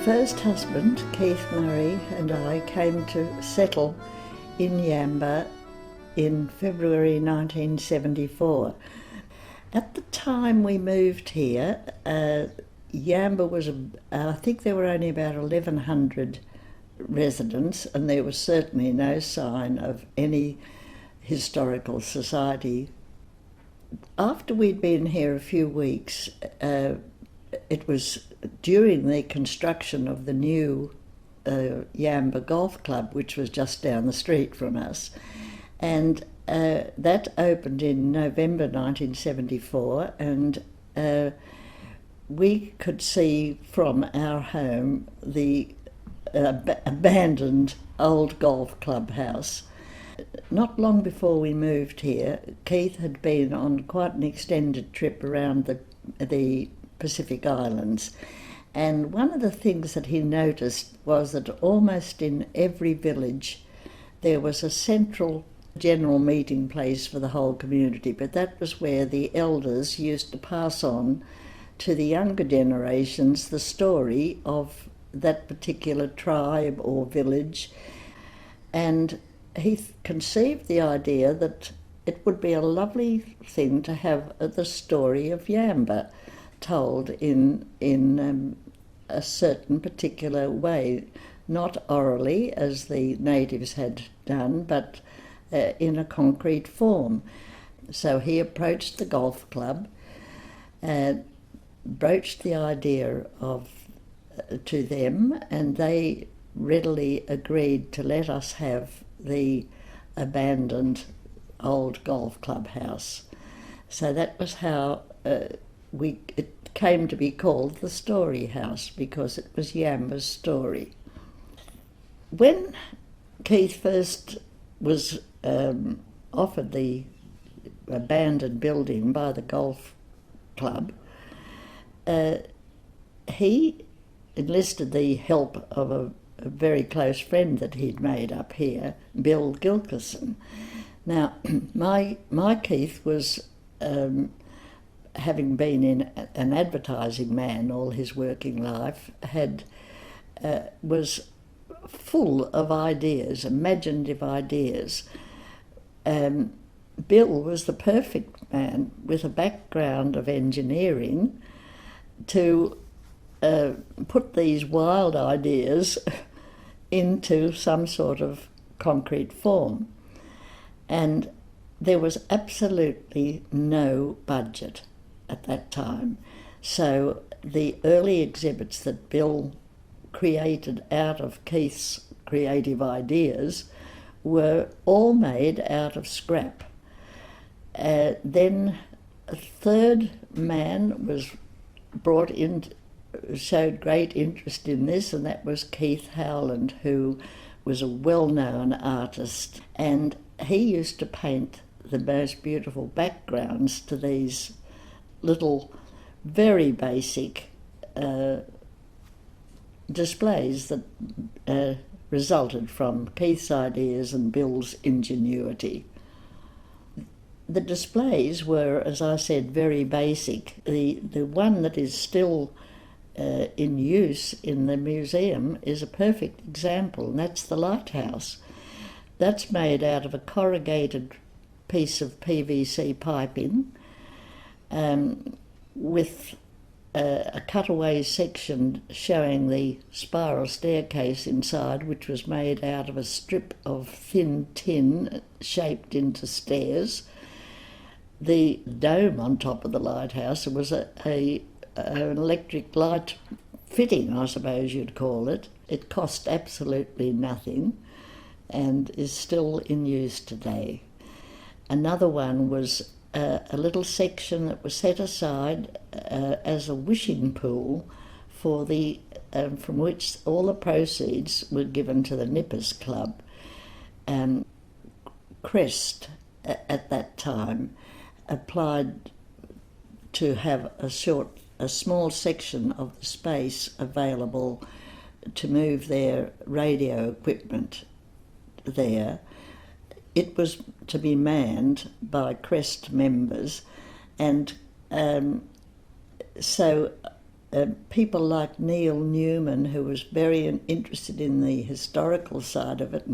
first husband, Keith Murray, and I came to settle in Yamba in February 1974. At the time we moved here, Yamba was, I think there were only about 1,100 residents, and there was certainly no sign of any historical society. After we'd been here a few weeks, it was during the construction of the new Yamba Golf Club, which was just down the street from us, and that opened in November 1974, and we could see from our home the abandoned old golf clubhouse. Not long before we moved here, Keith had been on quite an extended trip around the Pacific Islands, and one of the things that he noticed was that almost in every village there was a central general meeting place for the whole community, but that was where the elders used to pass on to the younger generations the story of that particular tribe or village. And he conceived the idea that it would be a lovely thing to have the story of Yamba told in a certain particular way, not orally as the natives had done, but in a concrete form. So he approached the golf club and broached the idea to them, and they readily agreed to let us have the abandoned old golf clubhouse. So that was how it came to be called the Story House, because it was Yamba's story. When Keith first was offered the abandoned building by the golf club, he enlisted the help of a very close friend that he'd made up here, Bill Gilkison. Now, my Keith was, having been in an advertising man all his working life, was full of ideas, imaginative ideas. Bill was the perfect man with a background of engineering to put these wild ideas into some sort of concrete form. And there was absolutely no budget at that time. So the early exhibits that Bill created out of Keith's creative ideas were all made out of scrap. Then a third man was brought in, showed great interest in this, and that was Keith Howland, who was a well-known artist, and he used to paint the most beautiful backgrounds to these little, very basic displays that resulted from Keith's ideas and Bill's ingenuity. The displays were, as I said, very basic. The one that is still in use in the museum is a perfect example, and that's the lighthouse. That's made out of a corrugated piece of PVC piping with a cutaway section showing the spiral staircase inside, which was made out of a strip of thin tin shaped into stairs. The dome on top of the lighthouse was an electric light fitting, I suppose you'd call it. It cost absolutely nothing and is still in use today. Another one was a little section that was set aside as a wishing pool for from which all the proceeds were given to the Nippers Club. Crest at that time applied to have a small section of the space available to move their radio equipment there. It was to be manned by Crest members, and so people like Neil Newman, who was very interested in the historical side of it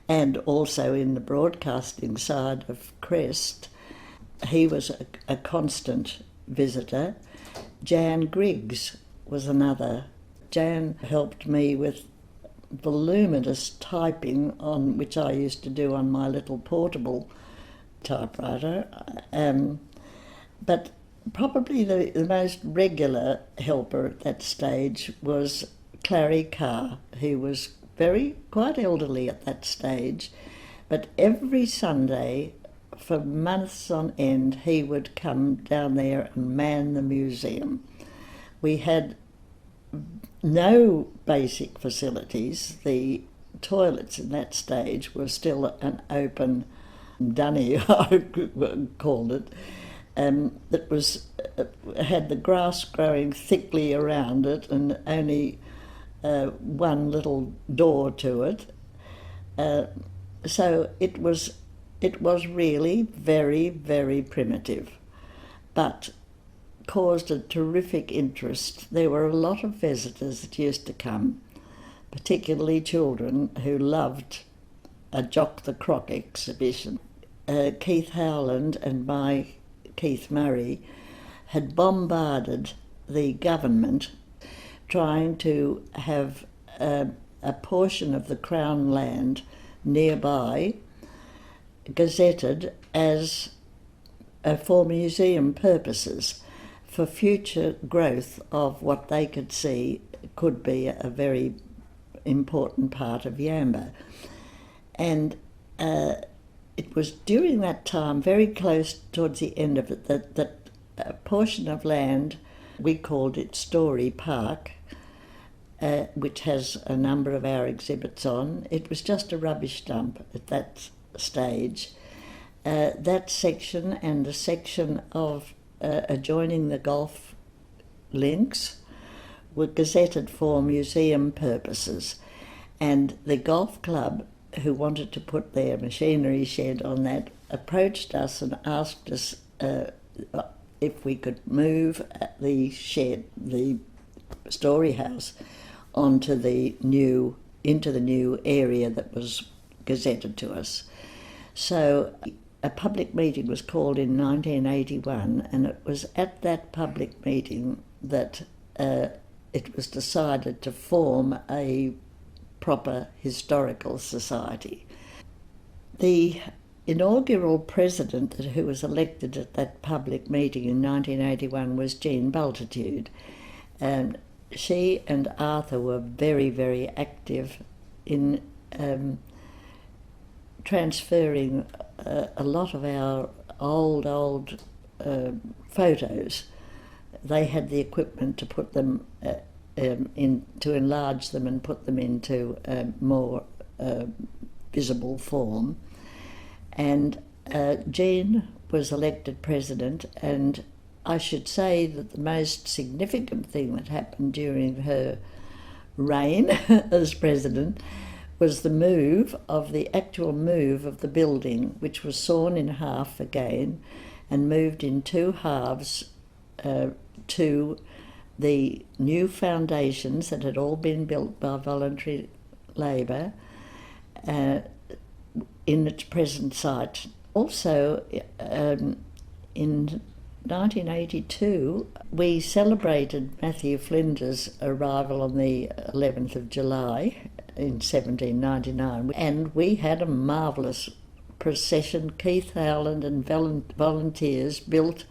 and also in the broadcasting side of Crest. He was a constant visitor. Jan Griggs was another. Jan helped me with voluminous typing, on which I used to do on my little portable typewriter. But probably the most regular helper at that stage was Clary Carr, who was quite elderly at that stage, but every Sunday for months on end he would come down there and man the museum. We had no basic facilities. The toilets in that stage were still an open dunny, I called it, that was had the grass growing thickly around it and only one little door to it. So it was really very, very primitive, but caused a terrific interest. There were a lot of visitors that used to come, particularly children who loved a Jock the Croc exhibition. Keith Howland and Keith Murray had bombarded the government trying to have a portion of the Crown land nearby gazetted as for museum purposes, for future growth of what they could see could be a very important part of Yamba. And it was during that time, very close towards the end of it, that a portion of land, we called it Story Park, which has a number of our exhibits on. It was just a rubbish dump at that stage. That section and the section of adjoining the golf links were gazetted for museum purposes, and the golf club, who wanted to put their machinery shed on that, approached us and asked us if we could move the shed, the story house, into the new area that was gazetted to us. So a public meeting was called in 1981, and it was at that public meeting that it was decided to form a proper historical society. The inaugural president who was elected at that public meeting in 1981 was Jean Bultitude, and she and Arthur were very, very active in transferring a lot of our old photos. They had the equipment to put them to enlarge them and put them into more visible form. And Jean was elected president, and I should say that the most significant thing that happened during her reign as president was the actual move of the building, which was sawn in half again and moved in two halves to the new foundations that had all been built by voluntary labour in its present site. Also, in 1982, we celebrated Matthew Flinder's arrival on the 11th of July in 1799, and we had a marvellous procession. Keith Howland and volunteers built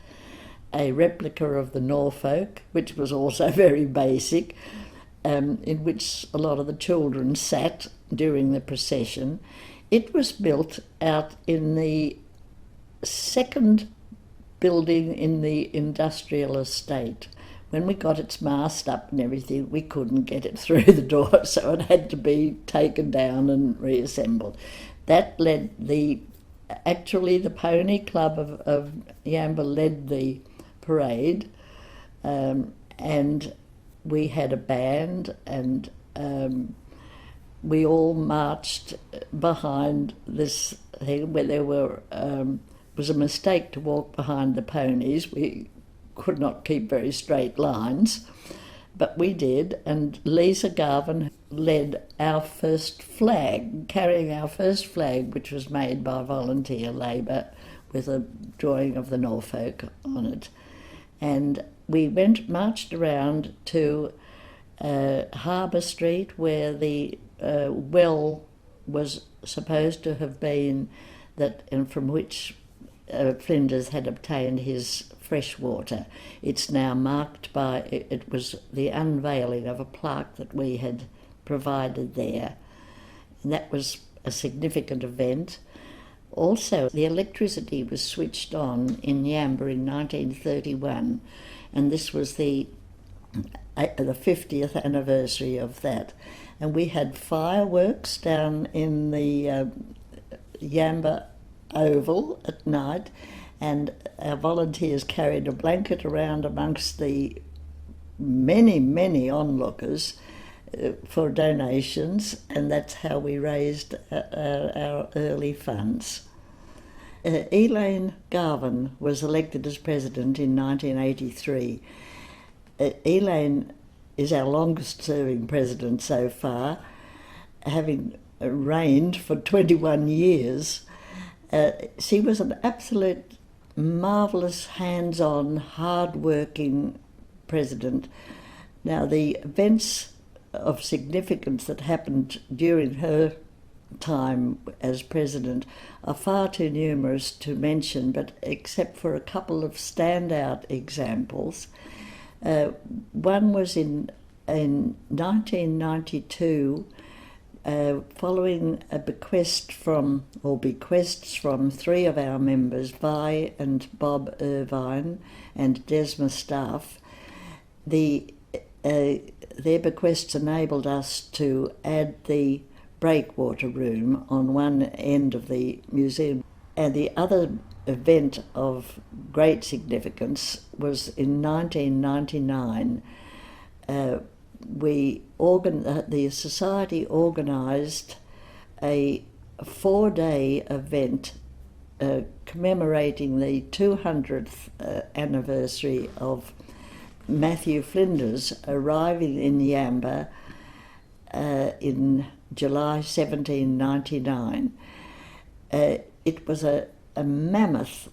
a replica of the Norfolk, which was also very basic, in which a lot of the children sat during the procession. It was built out in the second building in the industrial estate. When we got its mast up and everything, we couldn't get it through the door, so it had to be taken down and reassembled. That led the Pony Club of Yamba led the parade, and we had a band, and we all marched behind this thing where there was a mistake to walk behind the ponies. We could not keep very straight lines, but we did, and Lisa Garvin led our first flag, carrying our first flag, which was made by volunteer labour with a drawing of the Norfolk on it. And we marched around to Harbour Street, where the well was supposed to have been, and from which Flinders had obtained his fresh water. It's now marked by, it was the unveiling of a plaque that we had provided there, and that was a significant event. Also, the electricity was switched on in Yamba in 1931, and this was the 50th anniversary of that. And we had fireworks down in the Yamba Oval at night, and our volunteers carried a blanket around amongst the many onlookers for donations, and that's how we raised our early funds. Elaine Garvin was elected as president in 1983. Elaine is our longest serving president so far, having reigned for 21 years. She was an absolute marvellous, hands-on, hard-working president. Now, the events of significance that happened during her time as president are far too numerous to mention, but except for a couple of standout examples. One was in 1992, following a bequests from three of our members, Vi and Bob Irvine and Desma Staff. Their bequests enabled us to add the breakwater room on one end of the museum. And the other event of great significance was in 1999. The Society organised a 4-day event commemorating the 200th anniversary of Matthew Flinders arriving in Yamba in July 1799. It was a mammoth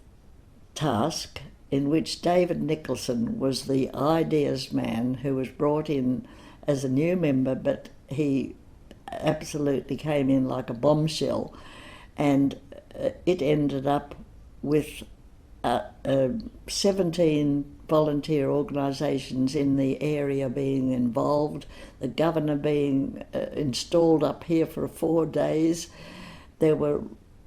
task in which David Nicholson was the ideas man, who was brought in as a new member, but he absolutely came in like a bombshell, and it ended up with 17 volunteer organisations in the area being involved, the governor being installed up here for 4 days. There were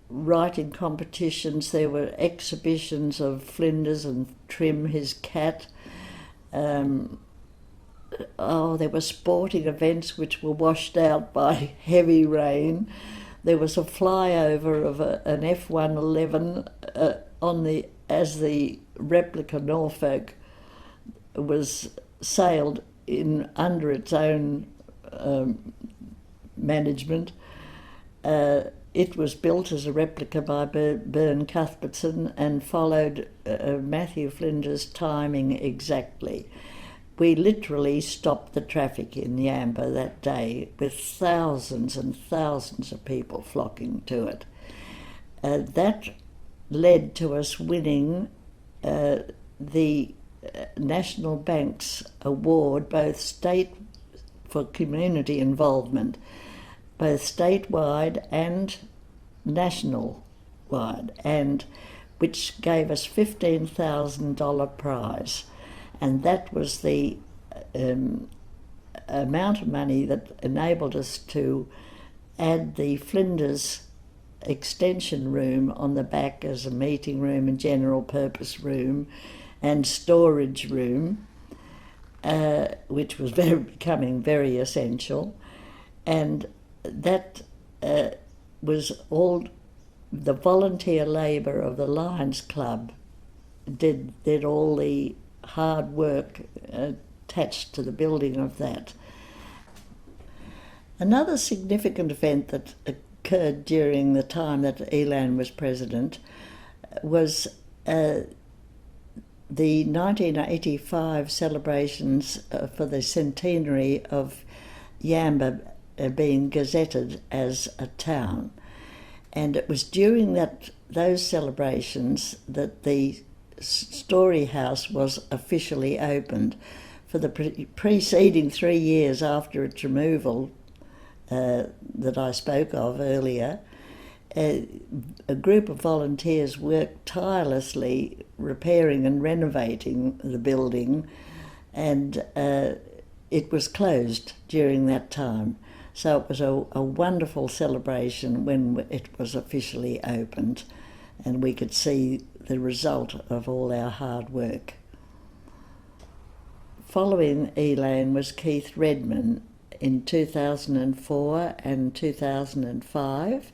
writing competitions, there were exhibitions of Flinders and Trim, his cat. There were sporting events which were washed out by heavy rain. There was a flyover of an F-111 as the replica Norfolk was sailed in under its own management. It was built as a replica by Byrne Cuthbertson and followed Matthew Flinders' timing exactly. We literally stopped the traffic in Yamba that day, with thousands and thousands of people flocking to it. That led to us winning the National Bank's award, both state for community involvement, both statewide and national-wide, and which gave us $15,000 prize. And that was the amount of money that enabled us to add the Flinders extension room on the back as a meeting room and general purpose room and storage room, which was becoming very essential. And that was all the volunteer labour of the Lions Club did all the hard work attached to the building of that. Another significant event that occurred during the time that Elaine was president was the 1985 celebrations for the centenary of Yamba being gazetted as a town. And it was during those celebrations that the Story House was officially opened. For the preceding 3 years after its removal that I spoke of earlier, a group of volunteers worked tirelessly repairing and renovating the building, and it was closed during that time. So it was a wonderful celebration when it was officially opened, and we could see the result of all our hard work. Following Elaine was Keith Redman in 2004 and 2005.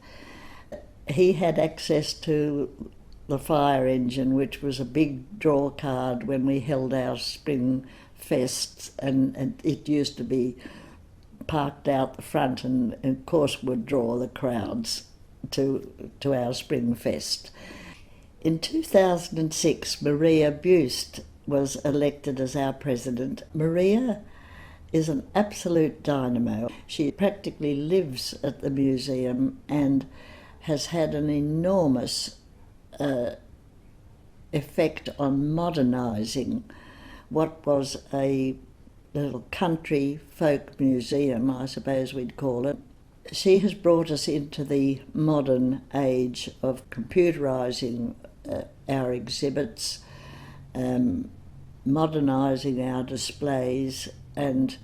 He had access to the fire engine, which was a big draw card when we held our spring fests, and it used to be parked out the front and of course would draw the crowds to our spring fest. In 2006, Maria Buist was elected as our president. Maria is an absolute dynamo. She practically lives at the museum and has had an enormous effect on modernising what was a little country folk museum, I suppose we'd call it. She has brought us into the modern age of computerising our exhibits, modernising our displays, and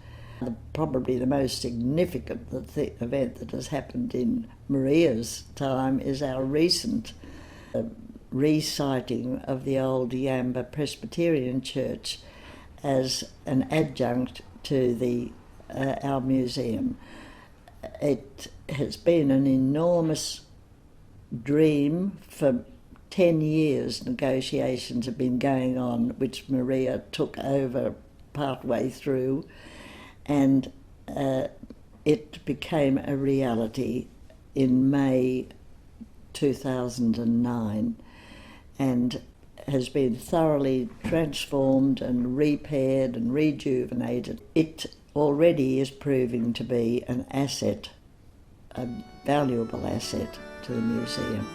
probably the most significant event that has happened in Maria's time is our recent resiting of the old Yamba Presbyterian Church as an adjunct to our museum. It has been an enormous dream. For 10 years negotiations have been going on, which Maria took over partway through, and it became a reality in May 2009 and has been thoroughly transformed and repaired and rejuvenated. It already is proving to be an asset, a valuable asset to the museum.